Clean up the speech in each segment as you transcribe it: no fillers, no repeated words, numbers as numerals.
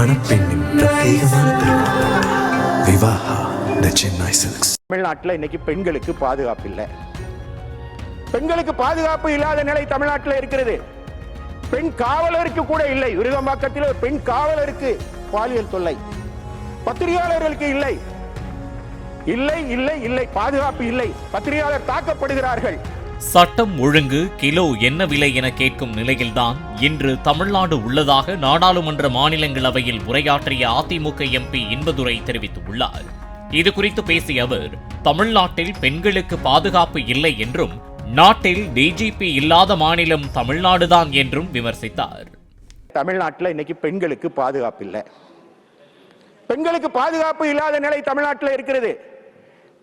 மணப்பெண்ணின் பிரத்யேகமான திருமணம் விவாஹா தி சென்னை சில்க்ஸ். தமிழ்நாட்டில் இன்னைக்கு பெண்களுக்கு பாதுகாப்பு இல்லை. பெண்களுக்கு பாதுகாப்பு இல்லாத நிலை தமிழ்நாட்டில் இருக்கிறது. பெண் காவலருக்கு கூட இல்லை. விருகம்பாக்கத்தில் ஒரு பெண் காவலருக்கு பாலியல் தொல்லை, பத்திரிகையாளர்களுக்கு இல்லை. இல்லை இல்லை இல்லை, பாதுகாப்பு இல்லை. பத்திரிகையாளர் தாக்கப்படுகிறார்கள். சட்டம் ஒழுங்கு கிலோ என்ன விலை என கேட்கும் நிலையில்தான் இன்று தமிழ்நாடு உள்ளதாக நாடாளுமன்ற மாநிலங்களவையில் உரையாற்றிய அதிமுக எம்பி இன்பதுரை தெரிவித்துள்ளார். இதுகுறித்து பேசிய அவர், தமிழ்நாட்டில் பெண்களுக்கு பாதுகாப்பு இல்லை என்றும் நாட்டில் டிஜிபி இல்லாத மாநிலம் தமிழ்நாடுதான் என்றும் விமர்சித்தார். தமிழ்நாட்டில் இன்னைக்கு பெண்களுக்கு பாதுகாப்பு இல்லை. பெண்களுக்கு பாதுகாப்பு இல்லாத நிலை தமிழ்நாட்டில் இருக்கிறது.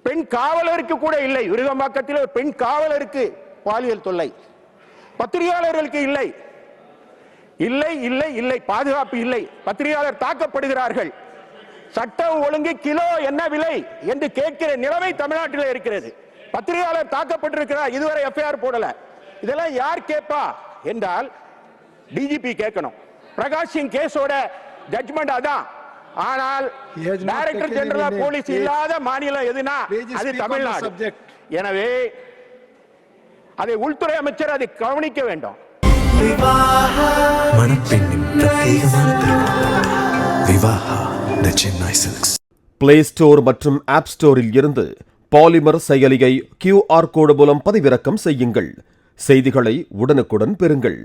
பெண் காவலருக்கு கூட இல்லை. விருகம்பாக்கத்தில் ஒரு பெண் காவலருக்கு பாலியல் தொல்லை, பத்திரிகையாளர்களுக்கு இல்லை. இல்லை இல்லை இல்லை, பாதுகாப்பு இல்லை. பத்திரிகையாளர் தாக்கப்படுகிறார்கள். சட்டம் ஒழுங்கு கிலோ என்ன விலை என்று கேட்கிற நிலைமை தமிழ்நாட்டில் இருக்கிறது. பத்திரிகையாளர் தாக்கப்பட்டிருக்கிறார், இதுவரை எஃப்ஐஆர் போடல. இதெல்லாம் யார் கேட்பா என்றால் டிஜிபி கேட்கணும். பிரகாஷ் சிங் கேஸோட ஜட்ஜ்மெண்ட் அதான். ஆனால் டைரக்டர் ஜெனரல் ஆஃப் போலீஸ் இல்லாத மாநிலம் எதுனா அது தமிழ்நாடு. எனவே அதை உள்துறை அமைச்சர் அதை கவனிக்க வேண்டும். மணப்பெண்ணின் பிரத்யேகமான திருமணம் விவாஹா தி சென்னை சில்க்ஸ். பிளே ஸ்டோர் மற்றும் ஆப் ஸ்டோரில் இருந்து பாலிமர் செயலியை QR கோடு மூலம் பதிவிறக்கம் செய்யுங்கள். செய்திகளை உடனுக்குடன் பெறுங்கள்.